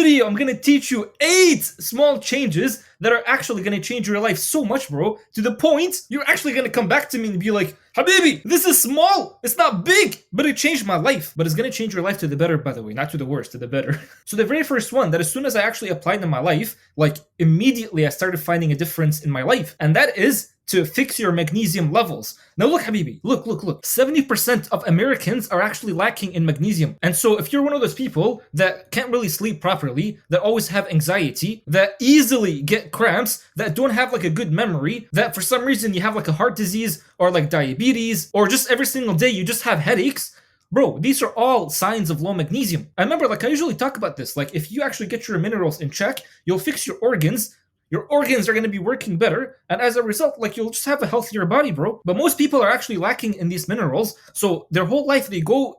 video, I'm gonna teach you 8 small changes that are actually gonna change your life so much, bro, to the point you're actually gonna come back to me and be like, Habibi, this is small, it's not big, but it changed my life. But it's gonna change your life to the better, by the way, not to the worst, to the better. So the very first one, that as soon as I actually applied in my life, like immediately I started finding a difference in my life, and that is to fix your magnesium levels. Now look, Habibi, look. 70% of Americans are actually lacking in magnesium. And so if you're one of those people that can't really sleep properly, that always have anxiety, that easily get cramps, that don't have like a good memory, that for some reason you have like a heart disease or like diabetes, or just every single day you just have headaches, bro, these are all signs of low magnesium. And remember, like I usually talk about this, like if you actually get your minerals in check, you'll fix your organs. Your organs are going to be working better, and as a result, like you'll just have a healthier body, bro. But most people are actually lacking in these minerals, so their whole life they go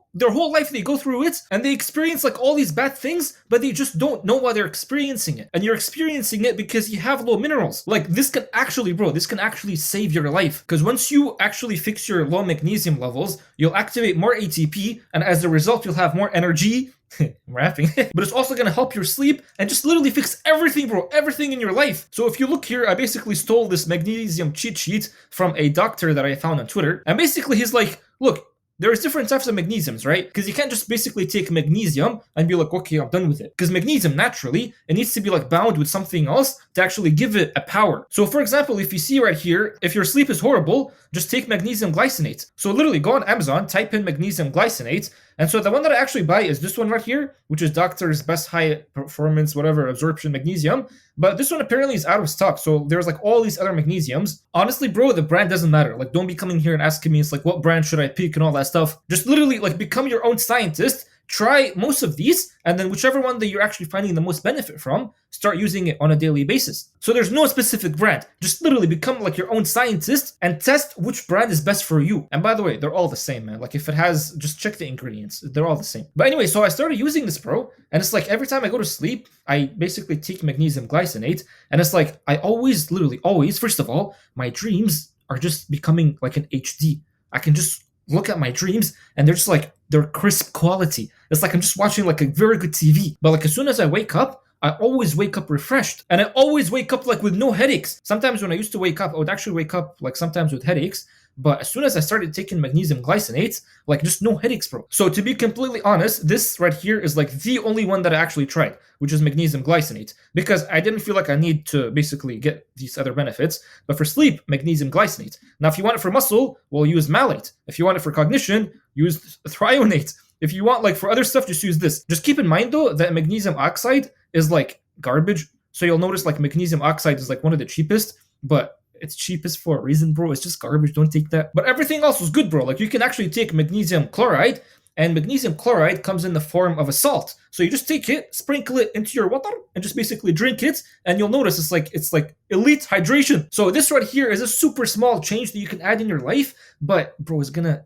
through it, and they experience like all these bad things, but they just don't know why they're experiencing it. And you're experiencing it because you have low minerals. Like this can actually save your life, because once you actually fix your low magnesium levels, you'll activate more ATP, and as a result, you'll have more energy. I'm rapping. But it's also gonna help your sleep and just literally fix everything, bro, everything in your life. So if you look here, I basically stole this magnesium cheat sheet from a doctor that I found on Twitter, and basically he's like, look, there's different types of magnesiums, right? Because you can't just basically take magnesium and be like, okay, I'm done with it. Because magnesium, naturally, it needs to be like bound with something else to actually give it a power. So for example, if you see right here, if your sleep is horrible, just take magnesium glycinate. So literally go on Amazon, type in magnesium glycinate, and so the one that I actually buy is this one right here, which is Doctor's Best High Performance, whatever, absorption magnesium. But this one apparently is out of stock, so there's like all these other magnesiums. Honestly, bro, the brand doesn't matter. Like, don't be coming here and asking me, it's like, what brand should I pick and all that stuff. Just literally, like, become your own scientist. Try most of these, and then whichever one that you're actually finding the most benefit from, start using it on a daily basis. So there's no specific brand. Just literally become like your own scientist and test which brand is best for you. And by the way, they're all the same, man. Like if it has, just check the ingredients. They're all the same. But anyway, so I started using this, bro, and it's like every time I go to sleep, I basically take magnesium glycinate, and it's like I always, literally always, first of all, my dreams are just becoming like an HD. I can just look at my dreams and they're just like, they're crisp quality. It's like I'm just watching like a very good TV. But like as soon as I wake up, I always wake up refreshed, and I always wake up like with no headaches. Sometimes when I used to wake up, I would actually wake up like sometimes with headaches. But as soon as I started taking magnesium glycinate, like just no headaches, bro. So to be completely honest, this right here is like the only one that I actually tried, which is magnesium glycinate, because I didn't feel like I need to basically get these other benefits. But for sleep, magnesium glycinate. Now, if you want it for muscle, well, use malate. If you want it for cognition, use threonate. If you want like for other stuff, just use this. Just keep in mind though that magnesium oxide is like garbage. So you'll notice like magnesium oxide is like one of the cheapest, but it's cheapest for a reason, bro. It's just garbage. Don't take that. But everything else was good, bro. Like you can actually take magnesium chloride, and magnesium chloride comes in the form of a salt. So you just take it, sprinkle it into your water, and just basically drink it, and you'll notice it's like elite hydration. So this right here is a super small change that you can add in your life, but bro, it's gonna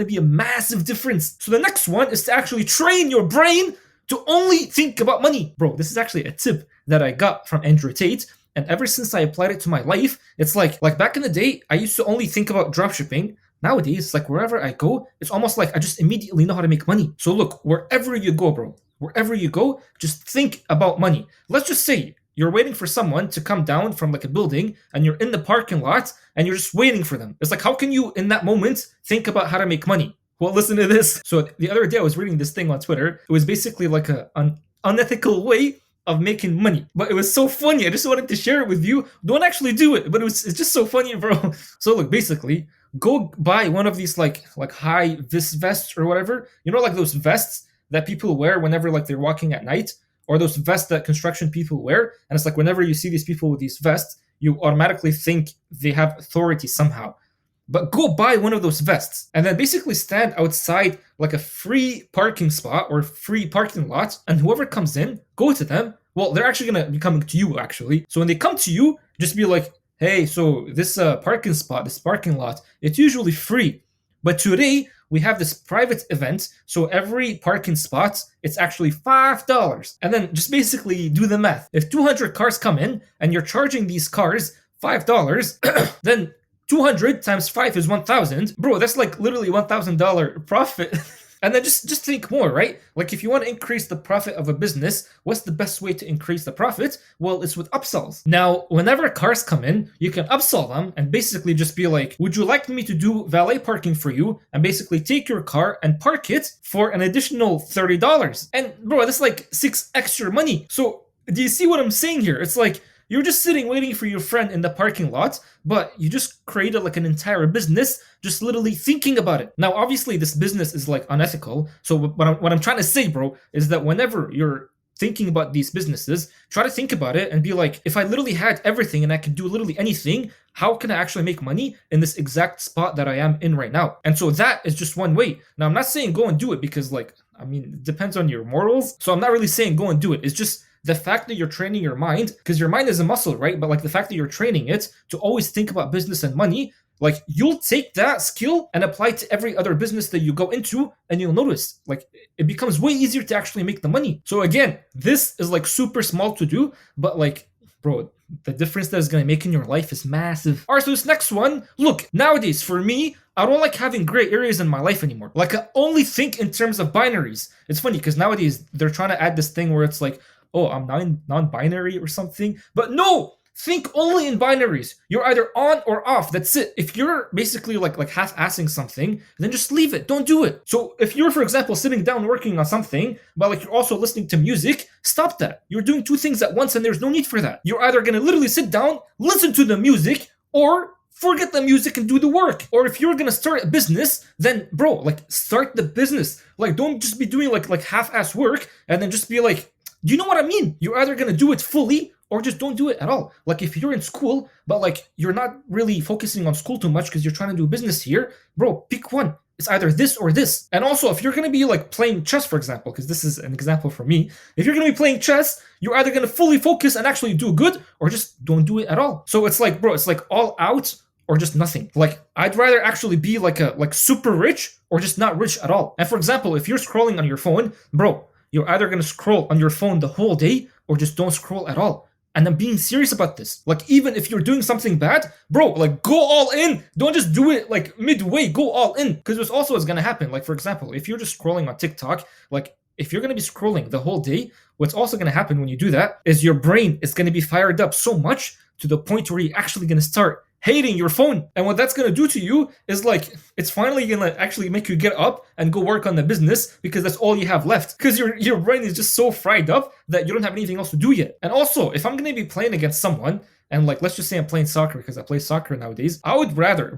be a massive difference. So the next one is to actually train your brain to only think about money. Bro, this is actually a tip that I got from Andrew Tate. And ever since I applied it to my life, it's like back in the day, I used to only think about dropshipping. Nowadays, like wherever I go, it's almost like I just immediately know how to make money. So look, wherever you go, bro, wherever you go, just think about money. Let's just say you're waiting for someone to come down from like a building, and you're in the parking lot and you're just waiting for them. It's like, how can you in that moment think about how to make money? Well, listen to this. So the other day I was reading this thing on Twitter. It was basically like an unethical way of making money, but it was so funny. I just wanted to share it with you. Don't actually do it, but it's just so funny, bro. So look, basically, go buy one of these like high vis vests or whatever. You know, like those vests that people wear whenever like they're walking at night, or those vests that construction people wear. And it's like whenever you see these people with these vests, you automatically think they have authority somehow. But go buy one of those vests and then basically stand outside like a free parking spot or free parking lot, and whoever comes in, go to them. Well, they're actually going to be coming to you, actually. So when they come to you, just be like, hey, so this parking spot, this parking lot, it's usually free. But today, we have this private event, so every parking spot, it's actually $5. And then just basically do the math. If 200 cars come in and you're charging these cars $5, then 200 times 5 is 1,000. Bro, that's like literally $1,000 profit. And then just think more, right? Like if you want to increase the profit of a business, what's the best way to increase the profit? Well, it's with upsells. Now, whenever cars come in, you can upsell them and basically just be like, would you like me to do valet parking for you? And basically take your car and park it for an additional $30. And bro, that's like 6 extra money. So do you see what I'm saying here? It's like you're just sitting waiting for your friend in the parking lot, but you just created like an entire business just literally thinking about it. Now, obviously, this business is like unethical. So what I'm trying to say, bro, is that whenever you're thinking about these businesses, try to think about it and be like, if I literally had everything and I could do literally anything, how can I actually make money in this exact spot that I am in right now? And so that is just one way. Now, I'm not saying go and do it because like, I mean, it depends on your morals. So I'm not really saying go and do it. It's just the fact that you're training your mind, because your mind is a muscle, right? But like the fact that you're training it to always think about business and money, like you'll take that skill and apply it to every other business that you go into, and you'll notice like it becomes way easier to actually make the money. So again, this is like super small to do, but like, bro, the difference that is going to make in your life is massive. All right, so this next one, look, nowadays for me, I don't like having gray areas in my life anymore. Like I only think in terms of binaries. It's funny because nowadays they're trying to add this thing where it's like, oh, I'm non-binary or something. But no, think only in binaries. You're either on or off. That's it. If you're basically like half-assing something, then just leave it. Don't do it. So if you're, for example, sitting down working on something, but like you're also listening to music, stop that. You're doing 2 things at once and there's no need for that. You're either going to literally sit down, listen to the music, or forget the music and do the work. Or if you're gonna start a business, then bro, like start the business. Like don't just be doing like half-ass work and then just be like, do you know what I mean? You're either gonna do it fully or just don't do it at all. Like if you're in school, but like you're not really focusing on school too much because you're trying to do business here, bro, pick one. It's either this or this. And also, if you're gonna be like playing chess, for example, because this is an example for me, if you're gonna be playing chess, you're either gonna fully focus and actually do good or just don't do it at all. So it's like, bro, it's like all out or just nothing. Like I'd rather actually be like super rich or just not rich at all. And for example, if you're scrolling on your phone, bro, you're either gonna scroll on your phone the whole day or just don't scroll at all. And I'm being serious about this. Like even if you're doing something bad, bro, like go all in. Don't just do it like midway, go all in. Because this also is gonna happen. Like for example, if you're just scrolling on TikTok, like if you're gonna be scrolling the whole day, what's also gonna happen when you do that is your brain is gonna be fired up so much to the point where you're actually gonna start hating your phone. And what that's gonna do to you is like, it's finally gonna actually make you get up and go work on the business because that's all you have left. Because your brain is just so fried up that you don't have anything else to do yet. And also, if I'm gonna be playing against someone, and like, let's just say I'm playing soccer because I play soccer nowadays, I would rather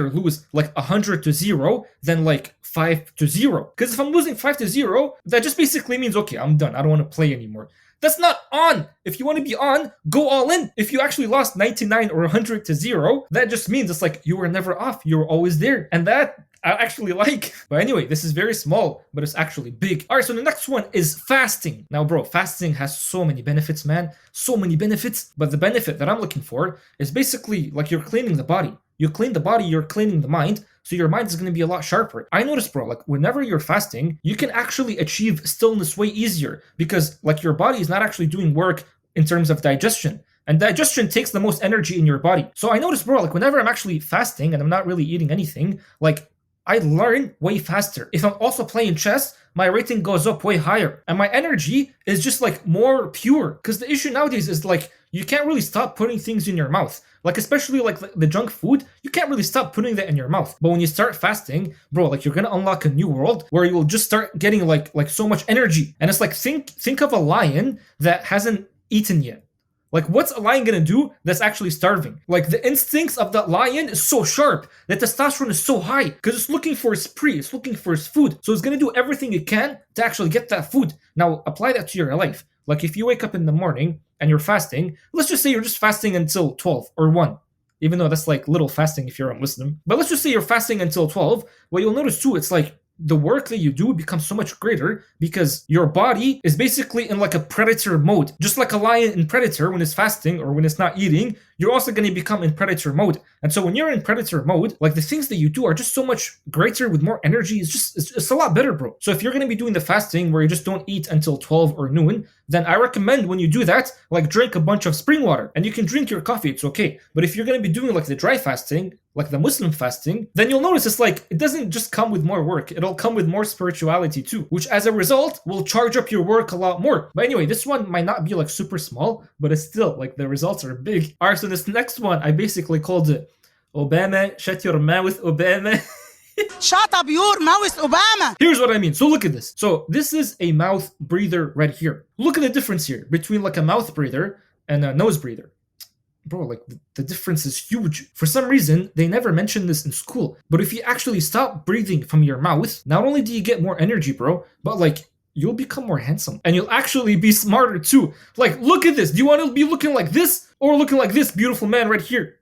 lose like 100-0 than like 5-0. Because if I'm losing 5-0, that just basically means, okay, I'm done. I don't want to play anymore. That's not on. If you want to be on, go all in. If you actually lost 99 or 100-0, that just means it's like you were never off. You were always there. And that I actually like. But anyway, this is very small, but it's actually big. All right, so the next one is fasting. Now, bro, fasting has so many benefits, man. So many benefits. But the benefit that I'm looking for is basically like you're cleaning the body. You clean the body, you're cleaning the mind. So your mind is going to be a lot sharper. I noticed, bro, like whenever you're fasting, you can actually achieve stillness way easier because like your body is not actually doing work in terms of digestion. And digestion takes the most energy in your body. So I noticed, bro, like whenever I'm actually fasting and I'm not really eating anything, like I learn way faster. If I'm also playing chess, my rating goes up way higher. And my energy is just like more pure. Because the issue nowadays is like, you can't really stop putting things in your mouth. Like especially like the junk food, you can't really stop putting that in your mouth. But when you start fasting, bro, like you're gonna unlock a new world where you will just start getting like so much energy. And it's like think of a lion that hasn't eaten yet. Like what's a lion gonna do that's actually starving? Like the instincts of that lion is so sharp, that testosterone is so high because it's looking for its prey, it's looking for its food. So it's gonna do everything it can to actually get that food. Now apply that to your life. Like if you wake up in the morning and you're fasting, let's just say you're just fasting until 12 or 1. Even though that's like little fasting if you're a Muslim. But let's just say you're fasting until 12. Well, you'll notice too, it's like the work that you do becomes so much greater because your body is basically in like a predator mode. Just like a lion in Predator when it's fasting or when it's not eating, you're also going to become in predator mode. And so when you're in predator mode, like the things that you do are just so much greater with more energy. It's a lot better, bro. So if you're going to be doing the fasting where you just don't eat until 12 or noon, then I recommend when you do that, like drink a bunch of spring water. And you can drink your coffee, it's okay. But if you're going to be doing like the dry fasting, like the Muslim fasting, then you'll notice it's like, it doesn't just come with more work, it'll come with more spirituality too, which as a result will charge up your work a lot more. But anyway, this one might not be like super small, but it's still like the results are big. Alright, so this next one, I basically called it Obama, shut your mouth, Obama. Shut up your mouth, Obama! Here's what I mean. So look at this. So this is a mouth breather right here. Look at the difference here between like a mouth breather and a nose breather. Bro, like the difference is huge. For some reason, they never mentioned this in school. But if you actually stop breathing from your mouth, not only do you get more energy, bro, but like you'll become more handsome. And you'll actually be smarter too. Like, look at this. Do you want to be looking like this or looking like this beautiful man right here?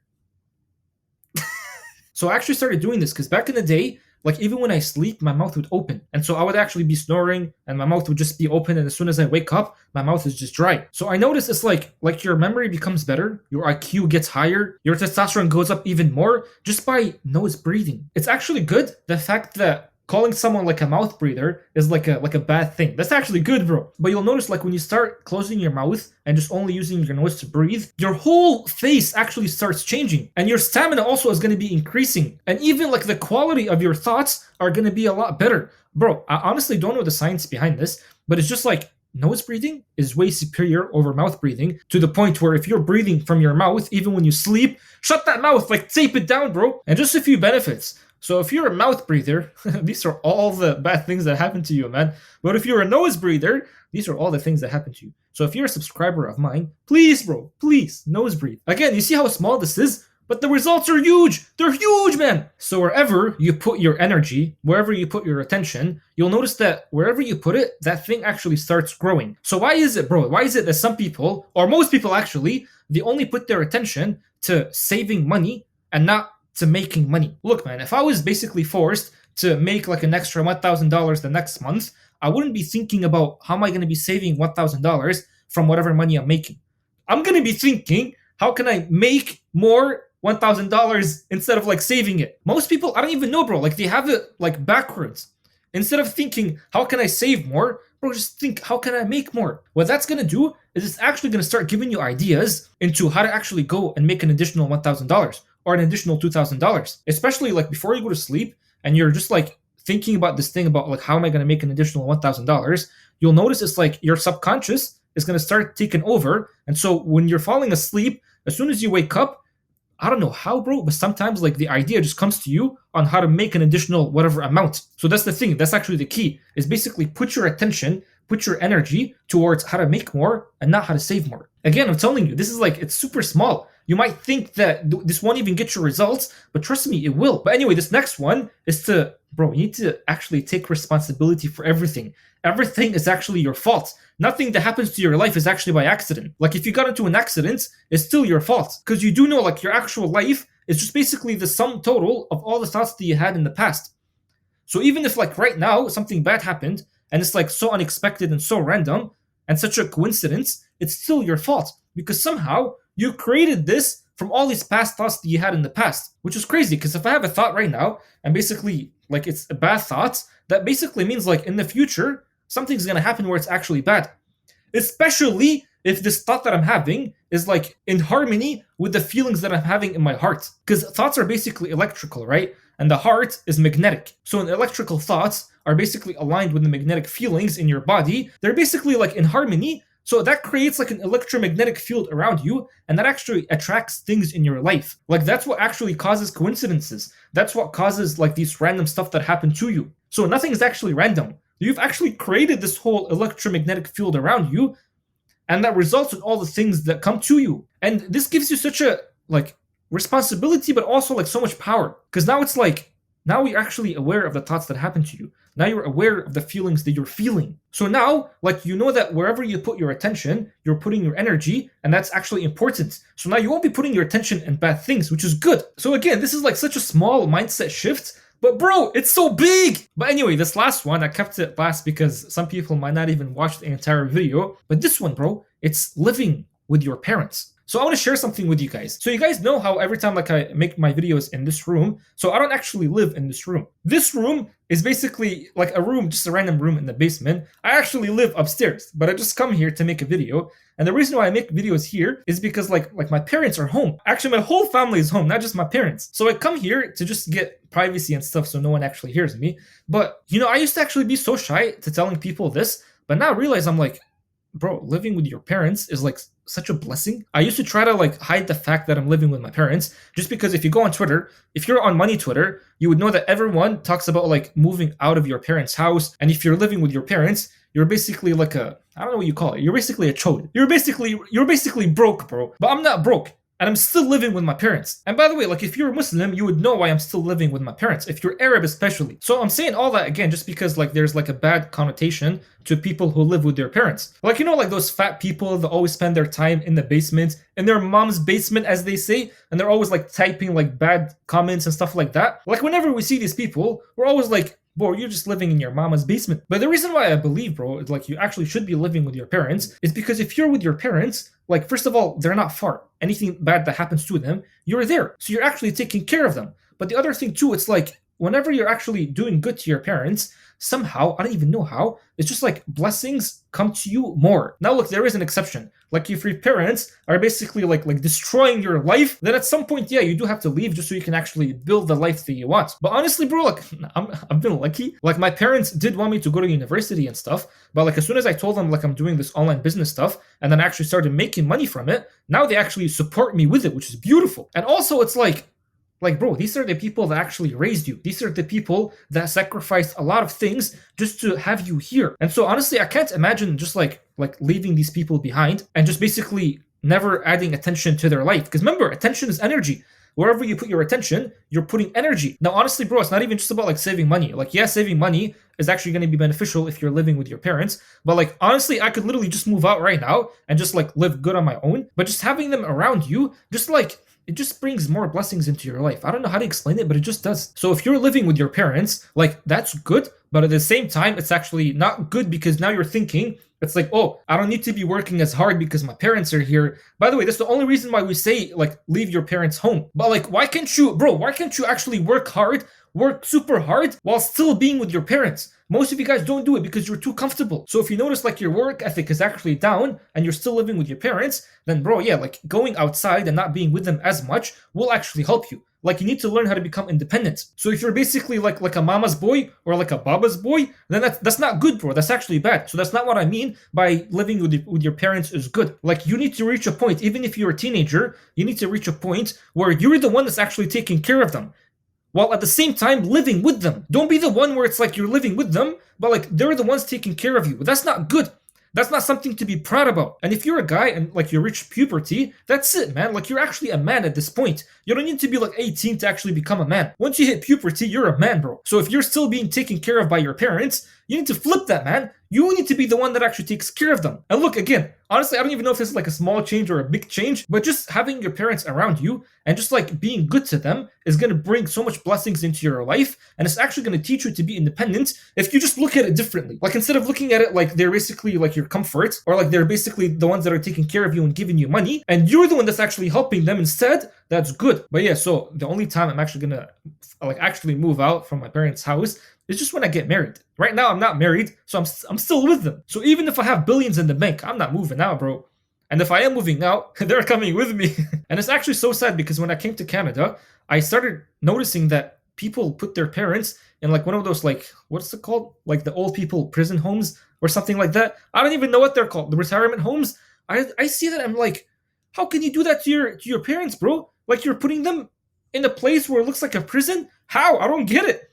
So I actually started doing this because back in the day, like even when I sleep, my mouth would open. And so I would actually be snoring and my mouth would just be open. And as soon as I wake up, my mouth is just dry. So I noticed it's like your memory becomes better, your IQ gets higher, your testosterone goes up even more just by nose breathing. It's actually good. The fact that calling someone like a mouth breather is like a bad thing. That's actually good, bro. But you'll notice like when you start closing your mouth and just only using your nose to breathe, your whole face actually starts changing. And your stamina also is going to be increasing. And even like the quality of your thoughts are going to be a lot better. Bro, I honestly don't know the science behind this, but it's just like nose breathing is way superior over mouth breathing to the point where if you're breathing from your mouth, even when you sleep, shut that mouth, like tape it down, bro. And just a few benefits. So if you're a mouth breather, these are all the bad things that happen to you, man. But if you're a nose breather, these are all the things that happen to you. So if you're a subscriber of mine, please, bro, please, nose breathe. Again, you see how small this is? But the results are huge. They're huge, man. So wherever you put your energy, wherever you put your attention, you'll notice that wherever you put it, that thing actually starts growing. So why is it, bro? Why is it that some people, or most people actually, they only put their attention to saving money and not to making money? Look, man, if I was basically forced to make like an extra $1,000 the next month, I wouldn't be thinking about how am I going to be saving $1,000 from whatever money I'm making. I'm going to be thinking, how can I make more $1,000 instead of like saving it? Most people, I don't even know, bro, like they have it like backwards. Instead of thinking, how can I save more? Bro, just think, how can I make more? What that's going to do is it's actually going to start giving you ideas into how to actually go and make an additional $1,000 or an additional $2,000. Especially like before you go to sleep and you're just like thinking about this thing about like, how am I going to make an additional $1,000? You'll notice it's like your subconscious is going to start taking over. And so when you're falling asleep, as soon as you wake up, I don't know how, bro, but sometimes like the idea just comes to you on how to make an additional whatever amount. So that's the thing. That's actually the key, is basically put your attention, put your energy towards how to make more and not how to save more. Again, I'm telling you, this is like, it's super small. You might think that this won't even get your results, but trust me, it will. But anyway, this next one is to, bro, you need to actually take responsibility for everything. Everything is actually your fault. Nothing that happens to your life is actually by accident. Like if you got into an accident, it's still your fault. Because you do know like your actual life is just basically the sum total of all the thoughts that you had in the past. So even if like right now something bad happened and it's like so unexpected and so random and such a coincidence, it's still your fault. Because somehow you created this from all these past thoughts that you had in the past, which is crazy. Because if I have a thought right now and basically like it's a bad thought, that basically means like in the future, something's going to happen where it's actually bad. Especially if this thought that I'm having is like in harmony with the feelings that I'm having in my heart. Because thoughts are basically electrical, right? And the heart is magnetic. So when electrical thoughts are basically aligned with the magnetic feelings in your body, they're basically like in harmony. So that creates like an electromagnetic field around you, and that actually attracts things in your life. Like that's what actually causes coincidences. That's what causes like these random stuff that happen to you. So nothing is actually random. You've actually created this whole electromagnetic field around you, and that results in all the things that come to you. And this gives you such a like responsibility, but also like so much power. Because now it's like, now you're actually aware of the thoughts that happen to you. Now you're aware of the feelings that you're feeling. So now, like, you know that wherever you put your attention, you're putting your energy, and that's actually important. So now you won't be putting your attention in bad things, which is good. So again, this is like such a small mindset shift, but bro, it's so big! But anyway, this last one, I kept it last because some people might not even watch the entire video. But this one, bro, it's living with your parents. So I want to share something with you guys. So you guys know how every time like I make my videos in this room, so I don't actually live in this room. This room is basically like a room, just a random room in the basement. I actually live upstairs, but I just come here to make a video. And the reason why I make videos here is because like my parents are home. Actually, my whole family is home, not just my parents. So I come here to just get privacy and stuff so no one actually hears me. But you know, I used to actually be so shy to telling people this, but now I realize I'm like, bro, living with your parents is like such a blessing. I used to try to like hide the fact that I'm living with my parents just because if you go on Twitter, if you're on money Twitter, you would know that everyone talks about like moving out of your parents' house. And if you're living with your parents, you're basically like a, I don't know what you call it. You're basically a chode. You're basically broke, bro. But I'm not broke. And I'm still living with my parents. And by the way, like if you're a Muslim, you would know why I'm still living with my parents. If you're Arab especially. So I'm saying all that again just because like there's like a bad connotation to people who live with their parents. Like you know like those fat people that always spend their time in the basement, in their mom's basement as they say, and they're always like typing like bad comments and stuff like that. Like whenever we see these people, we're always like, bro, you're just living in your mama's basement. But the reason why I believe, bro, is like you actually should be living with your parents is because if you're with your parents, like first of all, they're not far. Anything bad that happens to them, you're there. So you're actually taking care of them. But the other thing too, it's like whenever you're actually doing good to your parents, somehow, I don't even know how, it's just like blessings come to you more. Now look, there is an exception. Like if your parents are basically like destroying your life, then at some point, yeah, you do have to leave just so you can actually build the life that you want. But honestly, bro, like I've been lucky. Like my parents did want me to go to university and stuff, but like as soon as I told them like I'm doing this online business stuff and then I actually started making money from it, now they actually support me with it, which is beautiful. And also it's like bro, these are the people that actually raised you. These are the people that sacrificed a lot of things just to have you here. And so honestly, I can't imagine just like leaving these people behind and just basically never adding attention to their life. Because remember, attention is energy. Wherever you put your attention, you're putting energy. Now, honestly, bro, it's not even just about like saving money. Like, yeah, saving money is actually going to be beneficial if you're living with your parents. But like, honestly, I could literally just move out right now and just like live good on my own. But just having them around you, just like, it just brings more blessings into your life. I don't know how to explain it, but it just does. So if you're living with your parents, like that's good, but at the same time, it's actually not good because now you're thinking, it's like, oh, I don't need to be working as hard because my parents are here. By the way, that's the only reason why we say like leave your parents home. But like, why can't you actually work hard, work super hard while still being with your parents? Most of you guys don't do it because you're too comfortable. So if you notice like your work ethic is actually down and you're still living with your parents, then bro, yeah, like going outside and not being with them as much will actually help you. Like you need to learn how to become independent. So if you're basically like a mama's boy or like a baba's boy, then that's not good, bro. That's actually bad. So that's not what I mean by living with your parents is good. Like you need to reach a point, even if you're a teenager, you need to reach a point where you're the one that's actually taking care of them, while at the same time living with them. Don't be the one where it's like you're living with them, but like they're the ones taking care of you. That's not good. That's not something to be proud about. And if you're a guy and like you reach puberty, that's it, man. Like you're actually a man at this point. You don't need to be like 18 to actually become a man. Once you hit puberty, you're a man, bro. So if you're still being taken care of by your parents, you need to flip that, man. You need to be the one that actually takes care of them. And look, again, honestly, I don't even know if this is like a small change or a big change, but just having your parents around you and just like being good to them is going to bring so much blessings into your life. And it's actually going to teach you to be independent if you just look at it differently. Like instead of looking at it like they're basically like your comfort or like they're basically the ones that are taking care of you and giving you money and you're the one that's actually helping them instead, that's good. But yeah, so the only time I'm actually going to like actually move out from my parents' house is just when I get married. Right now, I'm not married, so I'm still with them. So even if I have billions in the bank, I'm not moving out, bro. And if I am moving out, they're coming with me. And it's actually so sad because when I came to Canada, I started noticing that people put their parents in like one of those like, what's it called? Like the old people prison homes or something like that. I don't even know what they're called. The retirement homes. I see that, I'm like, how can you do that to your parents, bro? Like you're putting them in a place where it looks like a prison? How? I don't get it.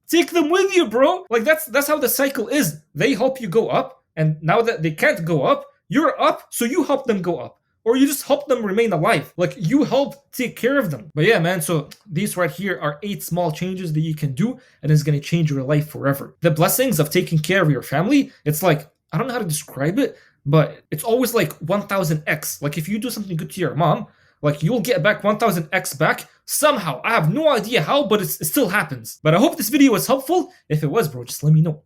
Take them with you, bro. Like that's how the cycle is. They help you go up, and now that they can't go up, you're up, so you help them go up. Or you just help them remain alive. Like you help take care of them. But yeah, man, so these right here are 8 small changes that you can do, and it's gonna change your life forever. The blessings of taking care of your family, it's like, I don't know how to describe it, but it's always like 1000x. Like if you do something good to your mom, like you'll get back 1000x back somehow. I have no idea how, but it still happens. But I hope this video was helpful. If it was, bro, just let me know.